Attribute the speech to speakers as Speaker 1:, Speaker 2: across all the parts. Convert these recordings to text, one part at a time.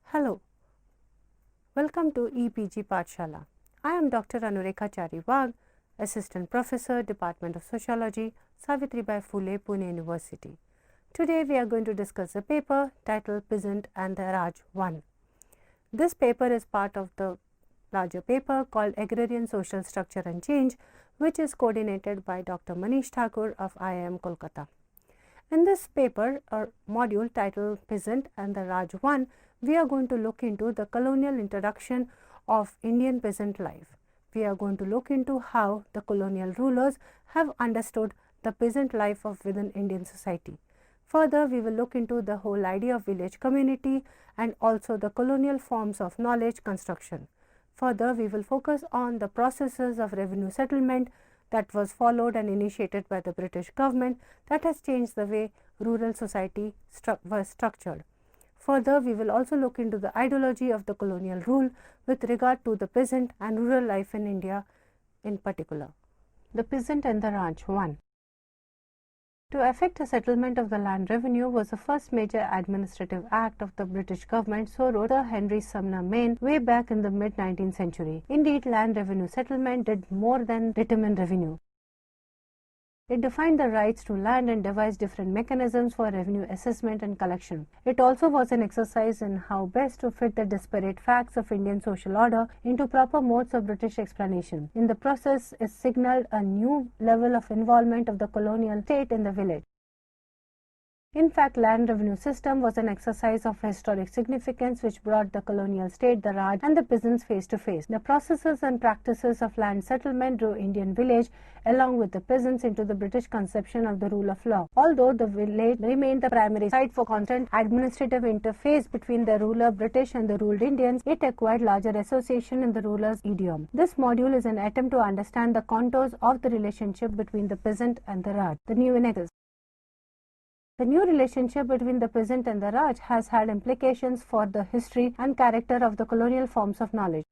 Speaker 1: Hello, welcome to EPG Pathshala. I am Dr. Anurekha Chariwag, Assistant Professor, Department of Sociology, Savitribai Phule, Pune University. Today we are going to discuss a paper titled Peasant and the Raj I. This paper is part of the larger paper called Agrarian Social Structure and Change, which is coordinated by Dr. Manish Thakur of IIM Kolkata. In this paper or module titled Peasant and the Raj I, we are going to look into the colonial introduction of Indian peasant life. We are going to look into how the colonial rulers have understood the peasant life of within Indian society. Further, we will look into the whole idea of village community and also the colonial forms of knowledge construction. Further, we will focus on the processes of revenue settlement that was followed and initiated by the British government that has changed the way rural society was structured. Further, we will also look into the ideology of the colonial rule with regard to the peasant and rural life in India in particular. The Peasant and the Raj I. To effect a settlement of the land revenue was the first major administrative act of the British government, so wrote Sir Henry Sumner Maine way back in the mid-19th century. Indeed, land revenue settlement did more than determine revenue. It defined the rights to land and devised different mechanisms for revenue assessment and collection. It also was an exercise in how best to fit the disparate facts of Indian social order into proper modes of British explanation. In the process, it signaled a new level of involvement of the colonial state in the village. In fact, land revenue system was an exercise of historic significance which brought the colonial state, the Raj, and the peasants face to face. The processes and practices of land settlement drew Indian village along with the peasants into the British conception of the rule of law. Although the village remained the primary site for constant administrative interface between the ruler British and the ruled Indians, it acquired larger association in the ruler's idiom. This module is an attempt to understand the contours of the relationship between the peasant and the Raj. The new nexus. The new relationship between the peasant and the Raj has had implications for the history and character of the colonial forms of knowledge.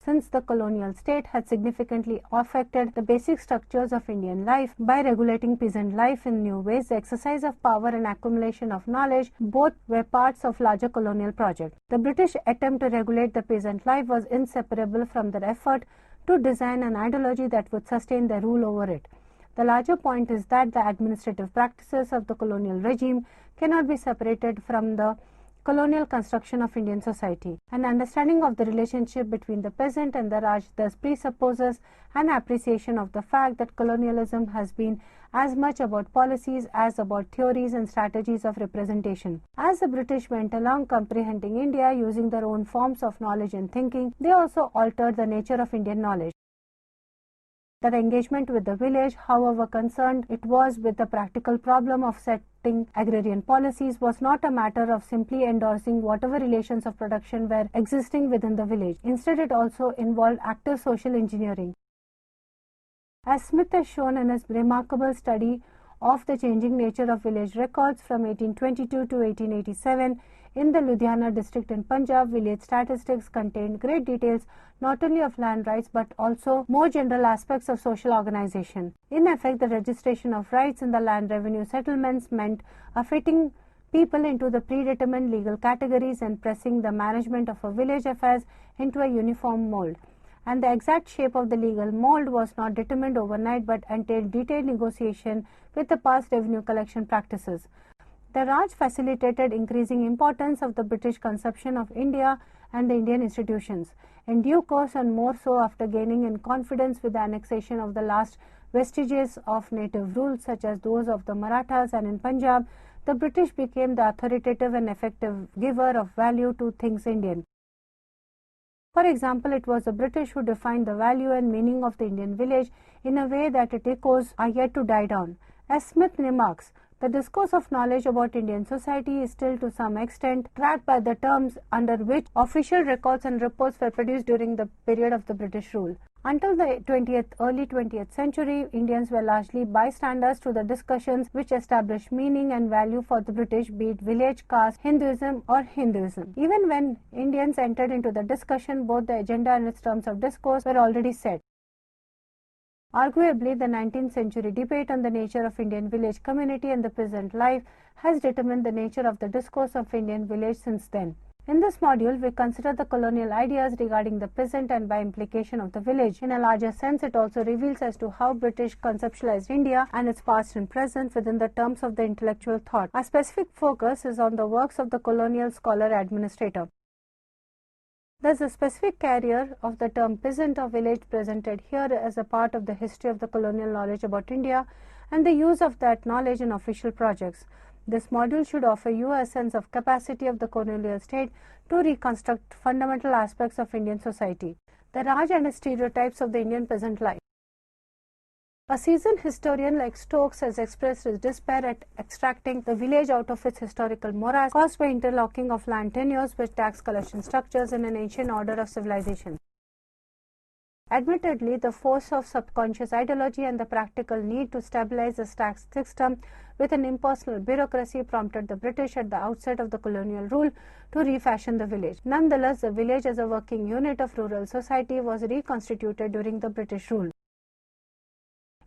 Speaker 1: Since the colonial state had significantly affected the basic structures of Indian life by regulating peasant life in new ways, the exercise of power and accumulation of knowledge both were parts of larger colonial project. The British attempt to regulate the peasant life was inseparable from their effort to design an ideology that would sustain their rule over it. The larger point is that the administrative practices of the colonial regime cannot be separated from the colonial construction of Indian society. An understanding of the relationship between the peasant and the Raj thus presupposes an appreciation of the fact that colonialism has been as much about policies as about theories and strategies of representation. As the British went along comprehending India using their own forms of knowledge and thinking, they also altered the nature of Indian knowledge. Their engagement with the village, however concerned it was with the practical problem of setting agrarian policies, was not a matter of simply endorsing whatever relations of production were existing within the village. Instead, it also involved active social engineering. As Smith has shown in his remarkable study of the changing nature of village records from 1822 to 1887, in the Ludhiana district in Punjab, village statistics contained great details not only of land rights but also more general aspects of social organization. In effect, the registration of rights in the land revenue settlements meant fitting people into the predetermined legal categories and pressing the management of a village affairs into a uniform mold. And the exact shape of the legal mold was not determined overnight but entailed detailed negotiation with the past revenue collection practices. The Raj facilitated increasing importance of the British conception of India and the Indian institutions. In due course, and more so after gaining in confidence with the annexation of the last vestiges of native rule such as those of the Marathas, and in Punjab, the British became the authoritative and effective giver of value to things Indian. For example, it was the British who defined the value and meaning of the Indian village in a way that its echoes are yet to die down. As Smith remarks, the discourse of knowledge about Indian society is still to some extent tracked by the terms under which official records and reports were produced during the period of the British rule. Until the early 20th century, Indians were largely bystanders to the discussions which established meaning and value for the British, be it village, caste, Hinduism or Hinduism. Even when Indians entered into the discussion, both the agenda and its terms of discourse were already set. Arguably, the 19th century debate on the nature of Indian village community and the peasant life has determined the nature of the discourse of Indian village since then. In this module, we consider the colonial ideas regarding the peasant and by implication of the village. In a larger sense, it also reveals as to how British conceptualized India and its past and present within the terms of the intellectual thought. Our specific focus is on the works of the colonial scholar administrator. Thus, the specific carrier of the term peasant or village presented here as a part of the history of the colonial knowledge about India and the use of that knowledge in official projects. This module should offer you a sense of capacity of the colonial state to reconstruct fundamental aspects of Indian society. The Raj and stereotypes of the Indian peasant life. A seasoned historian like Stokes has expressed his despair at extracting the village out of its historical morass caused by interlocking of land tenures with tax collection structures in an ancient order of civilization. Admittedly, the force of subconscious ideology and the practical need to stabilize the tax system with an impersonal bureaucracy prompted the British at the outset of the colonial rule to refashion the village. Nonetheless, the village as a working unit of rural society was reconstituted during the British rule.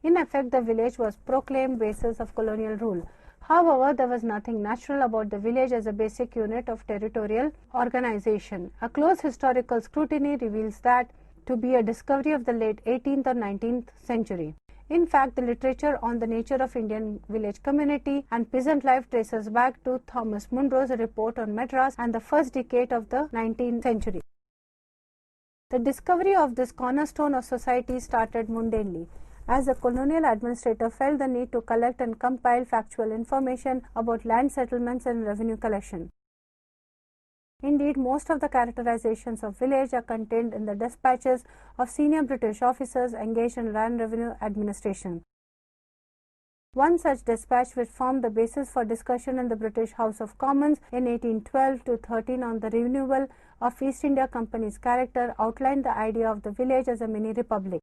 Speaker 1: In effect, the village was proclaimed basis of colonial rule. However, there was nothing natural about the village as a basic unit of territorial organization. A close historical scrutiny reveals that to be a discovery of the late 18th or 19th century. In fact, the literature on the nature of Indian village community and peasant life traces back to Thomas Munro's report on Madras and the first decade of the 19th century. The discovery of this cornerstone of society started mundanely, as the colonial administrator felt the need to collect and compile factual information about land settlements and revenue collection. Indeed, most of the characterizations of village are contained in the dispatches of senior British officers engaged in land revenue administration. One such dispatch, which formed the basis for discussion in the British House of Commons in 1812-13 on the renewal of East India Company's character, outlined the idea of the village as a mini-republic.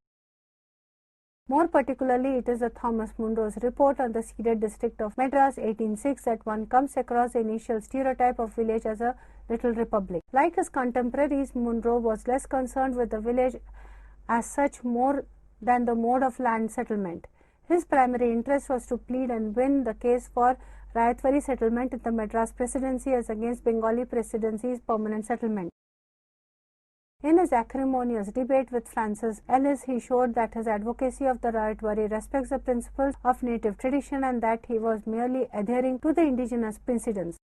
Speaker 1: More particularly, it is a Thomas Munro's report on the ceded district of Madras 1806 that one comes across the initial stereotype of village as a little republic. Like his contemporaries, Munro was less concerned with the village as such more than the mode of land settlement. His primary interest was to plead and win the case for Rayatwari settlement in the Madras Presidency as against Bengali Presidency's permanent settlement. In his acrimonious debate with Francis Ellis, he showed that his advocacy of the Rayatwari respects the principles of native tradition and that he was merely adhering to the indigenous precedents.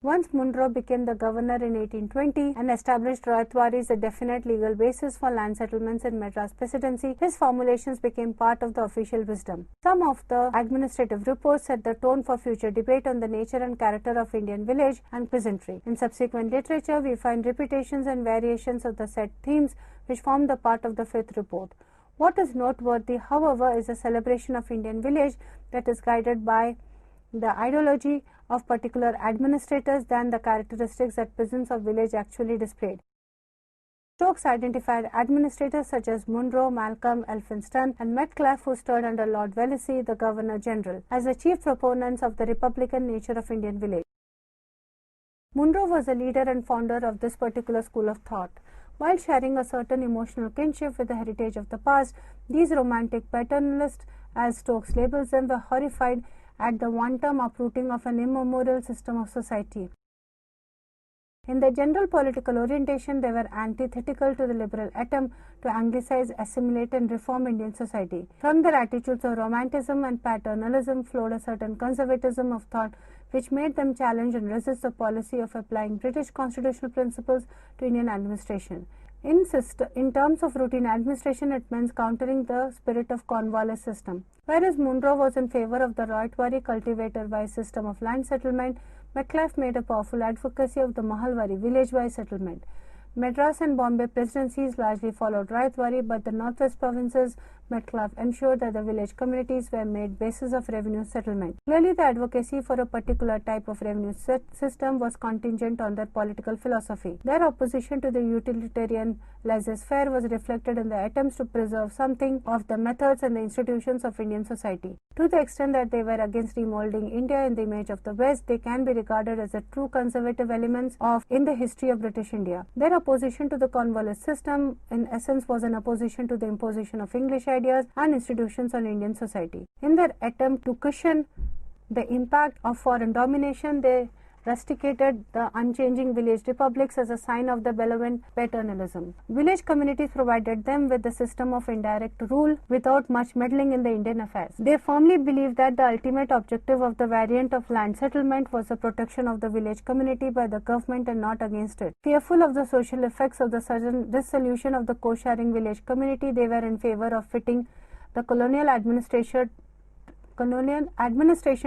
Speaker 1: Once Munro became the governor in 1820 and established Rayatwari as a definite legal basis for land settlements in Madras Presidency, his formulations became part of the official wisdom. Some of the administrative reports set the tone for future debate on the nature and character of Indian village and peasantry. In subsequent literature, we find repetitions and variations of the set themes which form the part of the fifth report. What is noteworthy, however, is the celebration of Indian village that is guided by the ideology of particular administrators than the characteristics that peasants of village actually displayed. Stokes identified administrators such as Munro, Malcolm, Elphinstone, and Metcalfe, who stood under Lord Wellesley, the Governor General, as the chief proponents of the republican nature of Indian village. Munro was a leader and founder of this particular school of thought. While sharing a certain emotional kinship with the heritage of the past, these romantic paternalists, as Stokes labels them, were horrified at the wanton uprooting of an immemorial system of society. In their general political orientation, they were antithetical to the liberal attempt to anglicize, assimilate, and reform Indian society. From their attitudes of romanticism and paternalism flowed a certain conservatism of thought which made them challenge and resist the policy of applying British constitutional principles to Indian administration. In terms of routine administration, it means countering the spirit of Cornwallis system. Whereas Munro was in favor of the Rayatwari cultivator-wise system of land settlement, Metcalfe made a powerful advocacy of the Mahalwari village-wise settlement. Madras and Bombay presidencies largely followed Rayatwari, but the northwest provinces, Metcalfe ensured that the village communities were made basis of revenue settlement. Clearly, the advocacy for a particular type of revenue system was contingent on their political philosophy. Their opposition to the utilitarian laissez-faire was reflected in the attempts to preserve something of the methods and the institutions of Indian society. To the extent that they were against remolding India in the image of the West, they can be regarded as the true conservative elements in the history of British India. Their opposition to the Cornwallis system, in essence, was an opposition to the imposition of English ideas and institutions on Indian society. In their attempt to cushion the impact of foreign domination, they rusticated the unchanging village republics as a sign of the benevolent paternalism. Village communities provided them with the system of indirect rule without much meddling in the Indian affairs. They firmly believed that the ultimate objective of the variant of land settlement was the protection of the village community by the government and not against it. Fearful of the social effects of the sudden dissolution of the co-sharing village community, they were in favor of fitting the colonial administration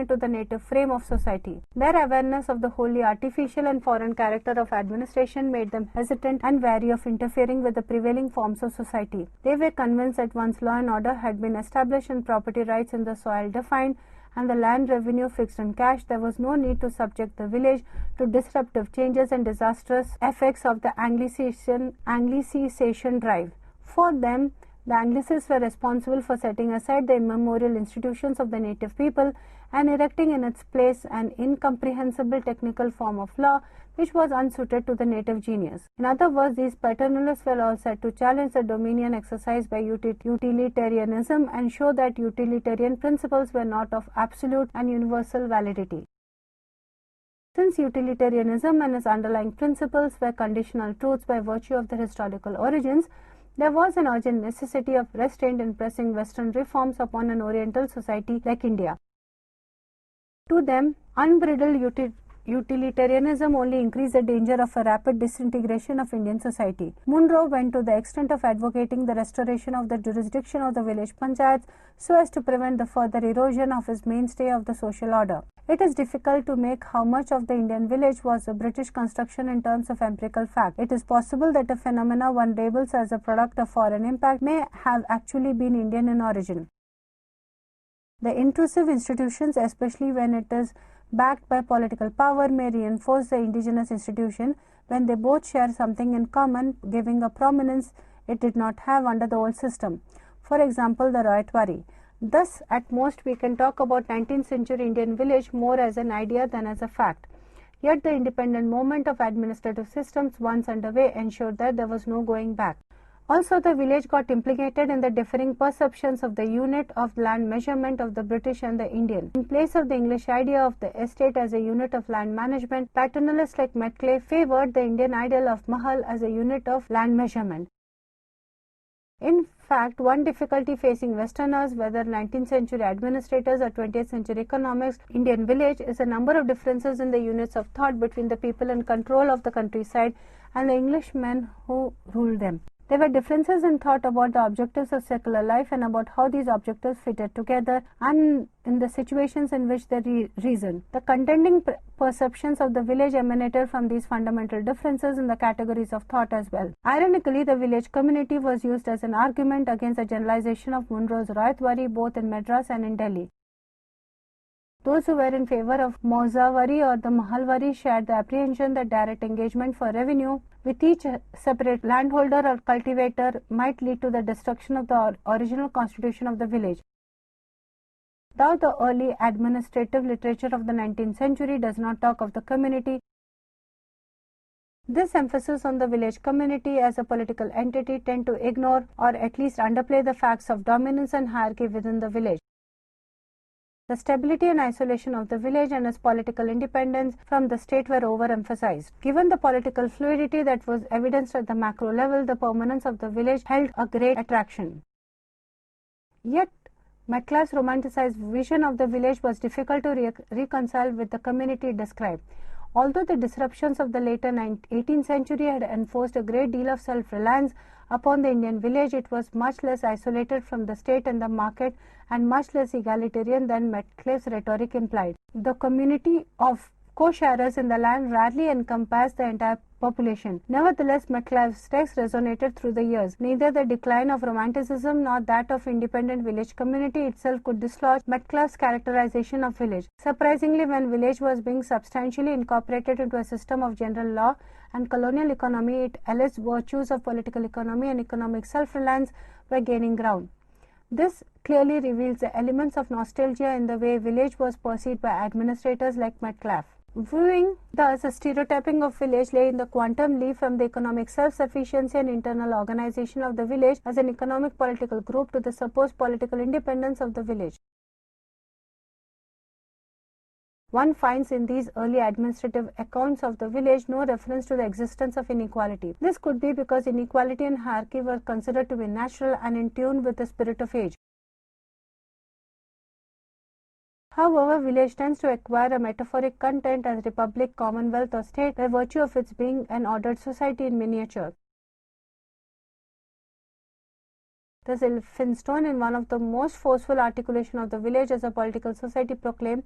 Speaker 1: to the native frame of society. Their awareness of the wholly artificial and foreign character of administration made them hesitant and wary of interfering with the prevailing forms of society. They were convinced that once law and order had been established and property rights in the soil defined and the land revenue fixed in cash, there was no need to subject the village to disruptive changes and disastrous effects of the Anglicization drive. For them, the Anglicists were responsible for setting aside the immemorial institutions of the native people and erecting in its place an incomprehensible technical form of law which was unsuited to the native genius. In other words, these paternalists were all set to challenge the dominion exercised by utilitarianism and show that utilitarian principles were not of absolute and universal validity. Since utilitarianism and its underlying principles were conditional truths by virtue of their historical origins, there was an urgent necessity of restraint in pressing Western reforms upon an Oriental society like India. To them, unbridled utilitarianism only increased the danger of a rapid disintegration of Indian society. Munro went to the extent of advocating the restoration of the jurisdiction of the village panchayats so as to prevent the further erosion of his mainstay of the social order. It is difficult to make how much of the Indian village was a British construction in terms of empirical fact. It is possible that a phenomena one labels as a product of foreign impact may have actually been Indian in origin. The intrusive institutions, especially when it is backed by political power, may reinforce the indigenous institution when they both share something in common, giving a prominence it did not have under the old system. For example, the Royatwari. Thus, at most, we can talk about 19th century Indian village more as an idea than as a fact. Yet, the independent movement of administrative systems once underway ensured that there was no going back. Also, the village got implicated in the differing perceptions of the unit of land measurement of the British and the Indian. In place of the English idea of the estate as a unit of land management, paternalists like Metcalfe favored the Indian ideal of mahal as a unit of land measurement. In fact, one difficulty facing Westerners, whether 19th century administrators or 20th century economics, Indian village, is a number of differences in the units of thought between the people in control of the countryside and the Englishmen who ruled them. There were differences in thought about the objectives of secular life and about how these objectives fitted together and in the situations in which they reasoned. The contending perceptions of the village emanated from these fundamental differences in the categories of thought as well. Ironically, the village community was used as an argument against the generalization of Munro's Royatwari both in Madras and in Delhi. Those who were in favor of Mauzavari or the Mahalwari shared the apprehension that direct engagement for revenue with each separate landholder or cultivator might lead to the destruction of the original constitution of the village. Though the early administrative literature of the 19th century does not talk of the community, this emphasis on the village community as a political entity tend to ignore or at least underplay the facts of dominance and hierarchy within the village. The stability and isolation of the village and its political independence from the state were overemphasized. Given the political fluidity that was evidenced at the macro level, the permanence of the village held a great attraction. Yet, Metcalfe's romanticized vision of the village was difficult to reconcile with the community described. Although the disruptions of the later 18th century had enforced a great deal of self-reliance upon the Indian village, it was much less isolated from the state and the market and much less egalitarian than Metcalfe's rhetoric implied. The community of co-sharers in the land rarely encompassed the entire population. Nevertheless, Metcalfe's text resonated through the years. Neither the decline of Romanticism nor that of independent village community itself could dislodge Metcalfe's characterization of village. Surprisingly, when village was being substantially incorporated into a system of general law and colonial economy, it alleged virtues of political economy and economic self-reliance were gaining ground. This clearly reveals the elements of nostalgia in the way village was perceived by administrators like Metcalfe. Viewing thus a stereotyping of village lay in the quantum leap from the economic self-sufficiency and internal organization of the village as an economic political group to the supposed political independence of the village. One finds in these early administrative accounts of the village no reference to the existence of inequality. This could be because inequality and hierarchy were considered to be natural and in tune with the spirit of age. However, village tends to acquire a metaphoric content as republic, commonwealth or state by virtue of its being an ordered society in miniature. Thus, Elphinstone, in one of the most forceful articulation of the village as a political society, proclaimed,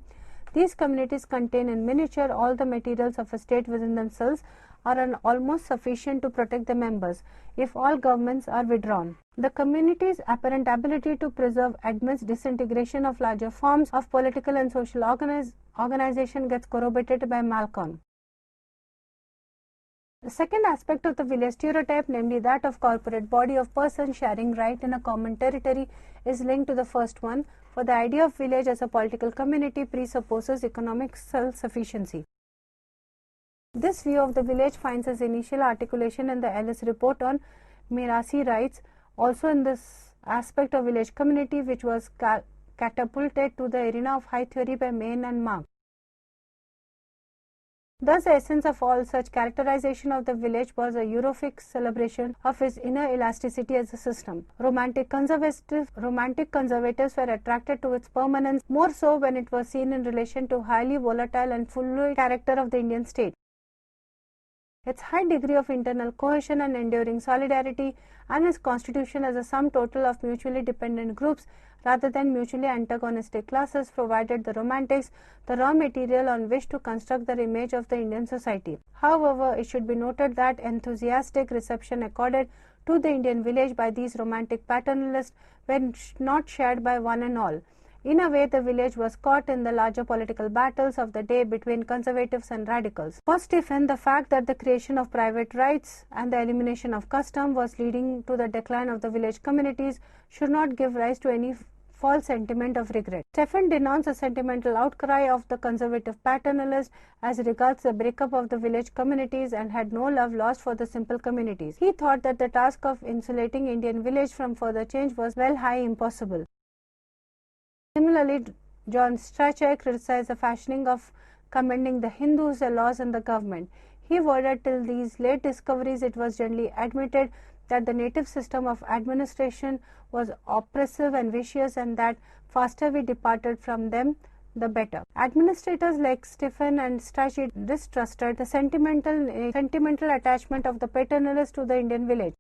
Speaker 1: "These communities contain in miniature all the materials of a state within themselves are almost sufficient to protect the members, if all governments are withdrawn." The community's apparent ability to preserve amidst disintegration of larger forms of political and social organization gets corroborated by Malcolm. The second aspect of the village stereotype, namely that of corporate body of persons sharing right in a common territory, is linked to the first one, for the idea of village as a political community presupposes economic self-sufficiency. This view of the village finds its initial articulation in the Ellis report on Mirasi rights, also in this aspect of village community, which was catapulted to the arena of high theory by Maine and Mark. Thus, the essence of all such characterization of the village was a Eurofic celebration of its inner elasticity as a system. Romantic conservatives were attracted to its permanence, more so when it was seen in relation to highly volatile and fluid character of the Indian state. Its high degree of internal cohesion and enduring solidarity, and its constitution as a sum total of mutually dependent groups rather than mutually antagonistic classes, provided the Romantics the raw material on which to construct their image of the Indian society. However, it should be noted that enthusiastic reception accorded to the Indian village by these romantic paternalists were not shared by one and all. In a way, the village was caught in the larger political battles of the day between conservatives and radicals. For Stephen, the fact that the creation of private rights and the elimination of custom was leading to the decline of the village communities should not give rise to any false sentiment of regret. Stephen denounced the sentimental outcry of the conservative paternalists as regards the breakup of the village communities and had no love lost for the simple communities. He thought that the task of insulating Indian village from further change was well high impossible. Similarly, John Strachey criticized the fashioning of commending the Hindus, the laws and the government. He worded, till these late discoveries it was generally admitted that the native system of administration was oppressive and vicious, and that faster we departed from them, the better. Administrators like Stephen and Strachey distrusted the sentimental attachment of the paternalists to the Indian village.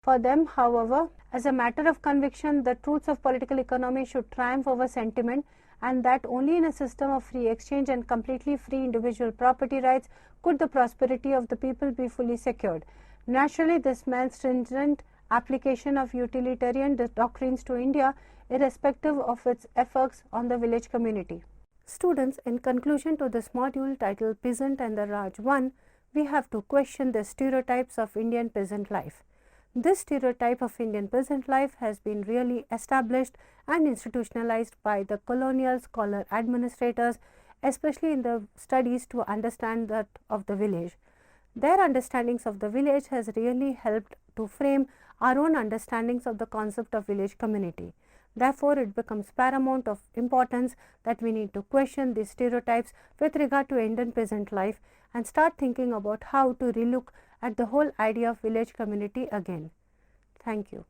Speaker 1: For them, however, as a matter of conviction, the truths of political economy should triumph over sentiment, and that only in a system of free exchange and completely free individual property rights could the prosperity of the people be fully secured. Naturally, this meant stringent application of utilitarian doctrines to India, irrespective of its effects on the village community. Students, in conclusion to this module titled Peasant and the Raj I, we have to question the stereotypes of Indian peasant life. This stereotype of Indian peasant life has been really established and institutionalized by the colonial scholar administrators, especially in the studies to understand that of the village. Their understandings of the village has really helped to frame our own understandings of the concept of village community. Therefore, it becomes paramount of importance that we need to question these stereotypes with regard to Indian peasant life and start thinking about how to relook at the whole idea of village community again. Thank you.